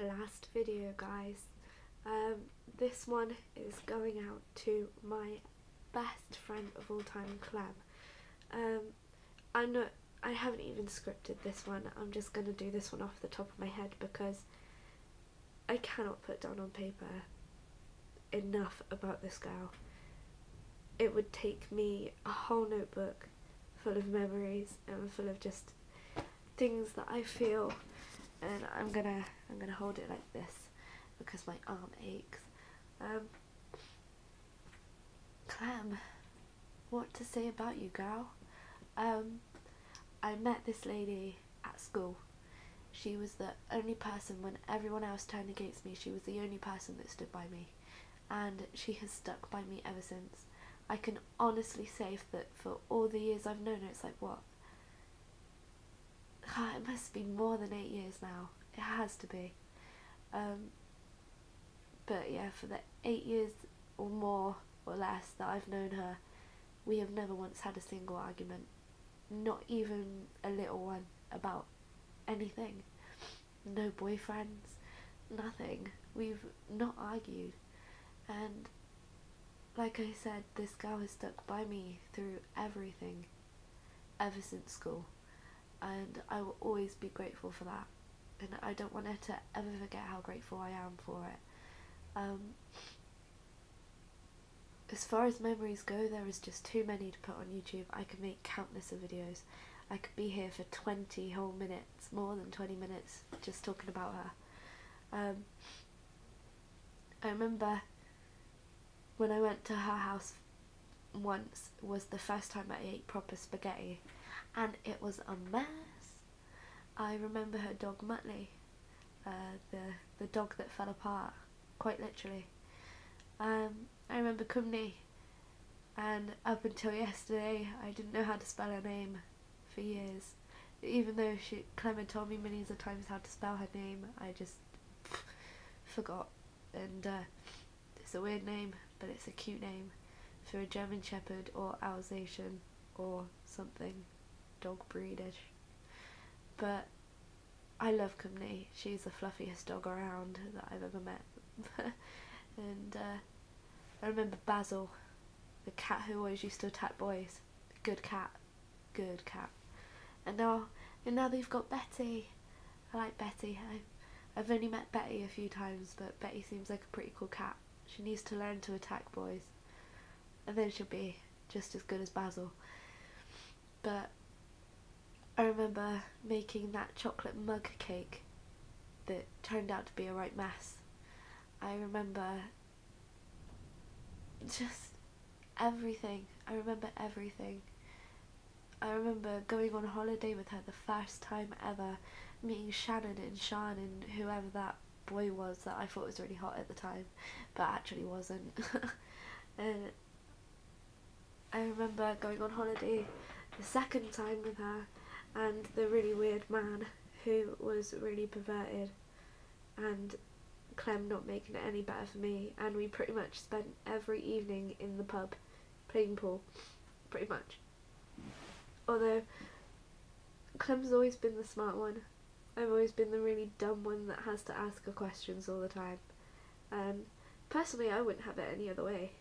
last video, guys. This one is going out to my best friend of all time, Clem. I haven't even scripted this one. I'm just gonna do this one off the top of my head because I cannot put down on paper enough about this girl. It would take me a whole notebook full of memories and full of just things that I feel, and I'm gonna hold it like this because my arm aches. Clem, what to say about you, girl? I met this lady at school. She was the only person, when everyone else turned against me, she was the only person that stood by me, and she has stuck by me ever since. I can honestly say that for all the years I've known her, it's like, what? It must be more than 8 years now. It has to be. But yeah, for the 8 years or more or less that I've known her, we have never once had a single argument. Not even a little one about anything. No boyfriends, nothing. We've not argued. And like I said, this girl has stuck by me through everything ever since school, and I will always be grateful for that, and I don't want her to ever forget how grateful I am for it. As far as memories go, there is just too many to put on YouTube. I could make countless of videos. I could be here for 20 whole minutes, more than 20 minutes, just talking about her. I remember when I went to her house once, was the first time I ate proper spaghetti, and it was a mess. I remember her dog Muttley, the dog that fell apart, quite literally. I remember Cumney, and up until yesterday I didn't know how to spell her name for years. Even though Clem had told me millions of times how to spell her name, I just forgot. And it's a weird name, but it's a cute name for a German Shepherd or Alsatian or something dog breedish. But I love Cumney. She's the fluffiest dog around that I've ever met. And I remember Basil, the cat who always used to attack boys. Good cat. Good cat. And now they've got Betty. I like Betty. I've only met Betty a few times, but Betty seems like a pretty cool cat. She needs to learn to attack boys, and then she'll be just as good as Basil. But I remember making that chocolate mug cake that turned out to be a right mess. I remember just everything. I remember everything. I remember going on holiday with her the first time ever, meeting Shannon and Sean and whoever that boy was that I thought was really hot at the time, but actually wasn't. And I remember going on holiday the second time with her and the really weird man who was really perverted, and Clem not making it any better for me, and we pretty much spent every evening in the pub playing pool, pretty much. Although Clem's always been the smart one, I've always been the really dumb one that has to ask her questions all the time, and personally I wouldn't have it any other way.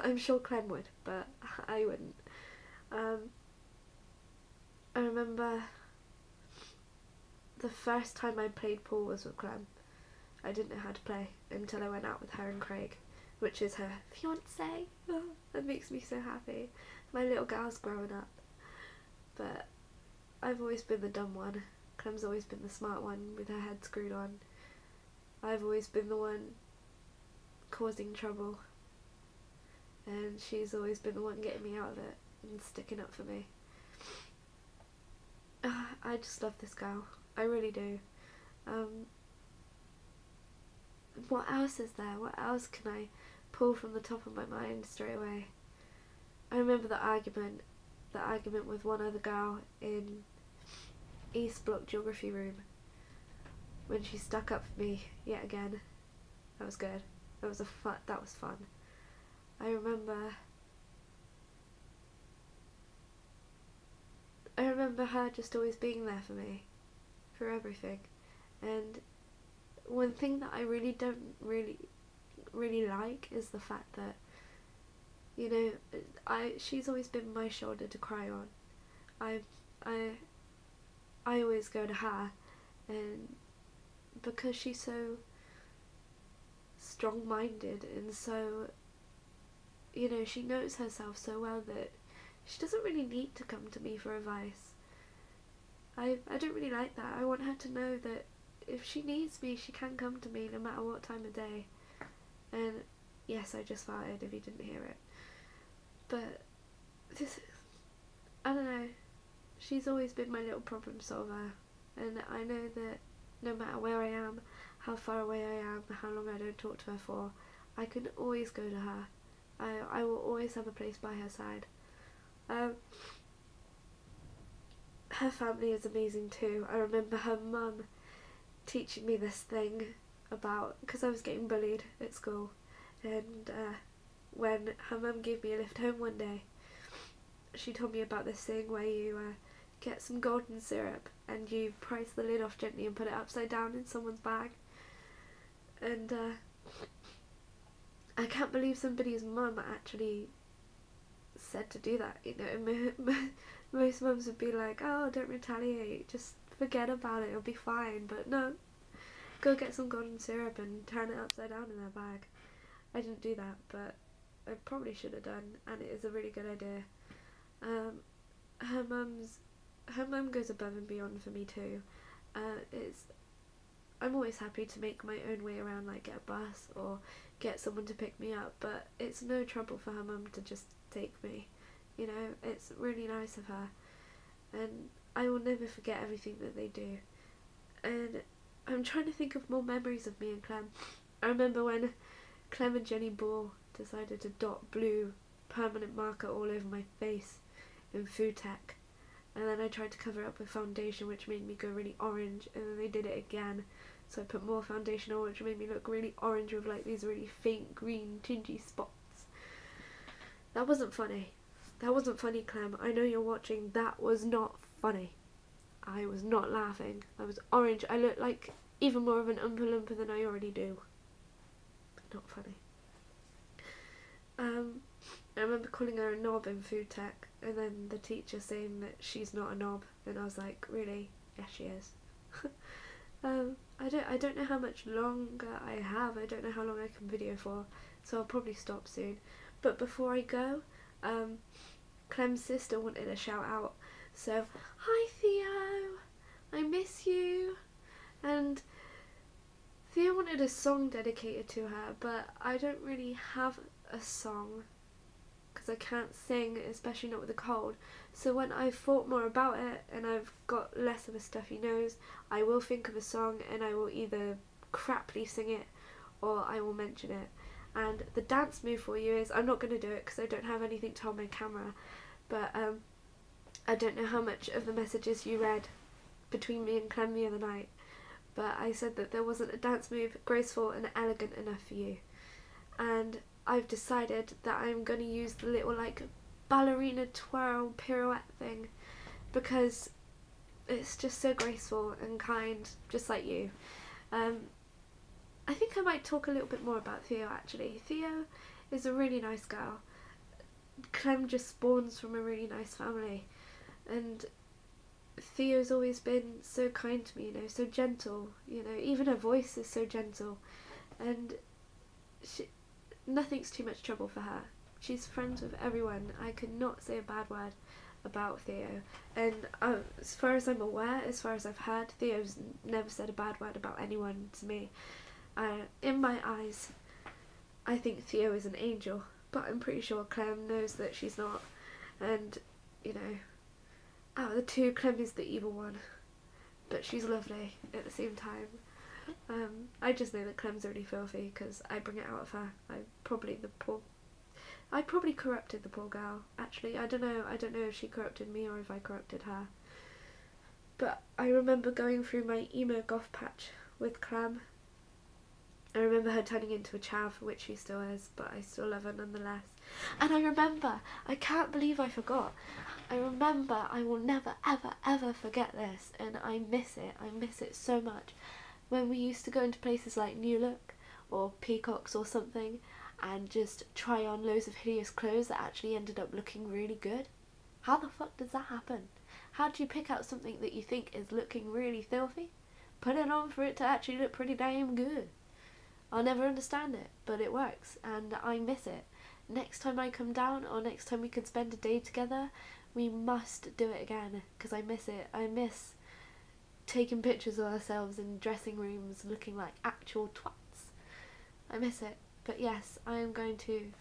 I'm sure Clem would, but I wouldn't. I remember the first time I played pool was with Clem. I didn't know how to play until I went out with her and Craig, which is her fiance. Oh, that makes me so happy. My little girl's growing up. But I've always been the dumb one. Clem's always been the smart one with her head screwed on. I've always been the one causing trouble, and she's always been the one getting me out of it and sticking up for me. I just love this girl. I really do. What else is there? What else can I pull from the top of my mind straight away? I remember the argument with one other girl in East Block geography room when she stuck up for me yet again. That was good. That was fun. I remember her just always being there for me, for everything. And one thing that I really don't really like is the fact that, you know, she's always been my shoulder to cry on. I always go to her, and because she's so strong-minded and so, you know, she knows herself so well that she doesn't really need to come to me for advice. I don't really like that. I want her to know that if she needs me, she can come to me no matter what time of day. And yes, I just farted if you didn't hear it. But this, I don't know, she's always been my little problem solver, and I know that no matter where I am, how far away I am, how long I don't talk to her for, I can always go to her. I will always have a place by her side. Her family is amazing too. I remember her mum teaching me this thing about, because I was getting bullied at school, and when her mum gave me a lift home one day, she told me about this thing where you get some golden syrup and you prise the lid off gently and put it upside down in someone's bag. And I can't believe somebody's mum actually said to do that. You know, most mums would be like, oh, don't retaliate, just forget about it, it'll be fine. But no, go get some golden syrup and turn it upside down in their bag. I didn't do that, but I probably should have done, and it is a really good idea. Her mum goes above and beyond for me too. I'm always happy to make my own way around, like get a bus or get someone to pick me up, but it's no trouble for her mum to just take me. You know, it's really nice of her, and I will never forget everything that they do. And I'm trying to think of more memories of me and Clem. I remember when Clem and Jenny Ball decided to dot blue permanent marker all over my face in food tech, and then I tried to cover it up with foundation, which made me go really orange, and then they did it again, so I put more foundation on, which made me look really orange with like these really faint green tingy spots. That wasn't funny. That wasn't funny, Clem. I know you're watching. That was not funny. I was not laughing. I was orange. I looked like even more of an Oompa Loompa than I already do. Not funny. I remember calling her a knob in food tech, and then the teacher saying that she's not a knob, and I was like, really? Yes, she is. I don't know how much longer I have. I don't know how long I can video for, so I'll probably stop soon. But before I go, Clem's sister wanted a shout out, so hi Theo, I miss you. And Theo wanted a song dedicated to her, but I don't really have a song because I can't sing, especially not with a cold. So when I've thought more about it and I've got less of a stuffy nose, I will think of a song and I will either craply sing it or I will mention it. And the dance move for you is, I'm not going to do it because I don't have anything to hold my camera, but I don't know how much of the messages you read between me and Clem the other night, but I said that there wasn't a dance move graceful and elegant enough for you, and I've decided that I'm going to use the little like ballerina twirl pirouette thing because it's just so graceful and kind, just like you. I think I might talk a little bit more about Theo actually. Theo is a really nice girl. Clem just spawns from a really nice family, and Theo's always been so kind to me, you know, so gentle, you know, even her voice is so gentle, and nothing's too much trouble for her. She's friends with everyone. I could not say a bad word about Theo, and as far as I'm aware, as far as I've heard, Theo's never said a bad word about anyone to me. In my eyes, I think Theo is an angel, but I'm pretty sure Clem knows that she's not, and, you know, out of the two, Clem is the evil one, but she's lovely at the same time. I just know that Clem's really filthy because I bring it out of her. I probably corrupted the poor girl. Actually, I don't know if she corrupted me or if I corrupted her. But I remember going through my emo goth patch with Clem. I remember her turning into a chav, which she still is, but I still love her nonetheless. And I remember, I can't believe I forgot, I remember, I will never ever ever forget this, and I miss it so much. when we used to go into places like New Look or Peacocks or something and just try on loads of hideous clothes that actually ended up looking really good? How the fuck does that happen? How do you pick out something that you think is looking really filthy, put it on for it to actually look pretty damn good? I'll never understand it, but it works and I miss it. Next time I come down, or next time we can spend a day together, we must do it again, because I miss it. I miss taking pictures of ourselves in dressing rooms looking like actual twats. I miss it. But yes, I am going to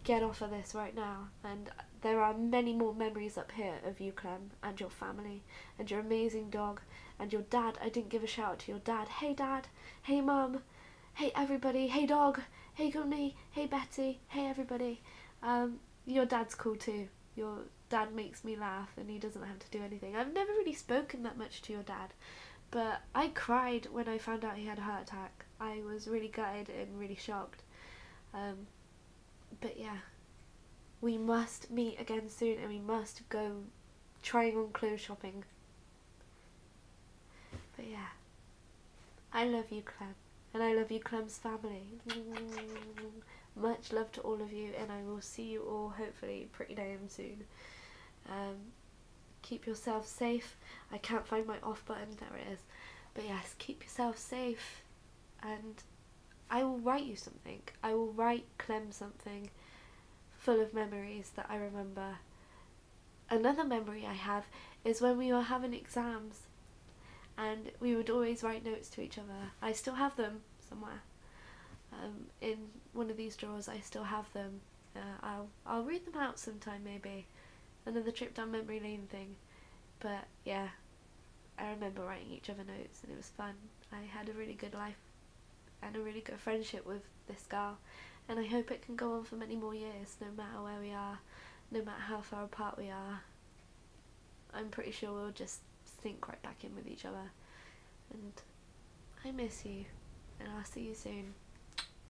get off of this right now, and there are many more memories up here of you, Clem, and your family, and your amazing dog, and your dad. I didn't give a shout out to your dad. Hey dad, hey mum, hey everybody, hey dog, hey Gunny, hey Betty, hey everybody. Your dad's cool too. Your dad makes me laugh and he doesn't have to do anything. I've never really spoken that much to your dad, but I cried when I found out he had a heart attack. I was really gutted and really shocked. But yeah, we must meet again soon, and we must go trying on clothes shopping. But yeah, I love you, Clem, and I love you, Clem's family. Much love to all of you, and I will see you all hopefully pretty damn soon. Keep yourself safe. I can't find my off button. There it is. But yes, keep yourself safe, and I will write you something. I will write Clem something full of memories that I remember. Another memory I have is when we were having exams and we would always write notes to each other. I still have them somewhere. In one of these drawers I still have them. I'll read them out sometime, maybe. Another trip down memory lane thing. But yeah, I remember writing each other notes and it was fun. I had a really good life and a really good friendship with this girl, and I hope it can go on for many more years, no matter where we are, no matter how far apart we are. I'm pretty sure we'll just sink right back in with each other, and I miss you, and I'll see you soon.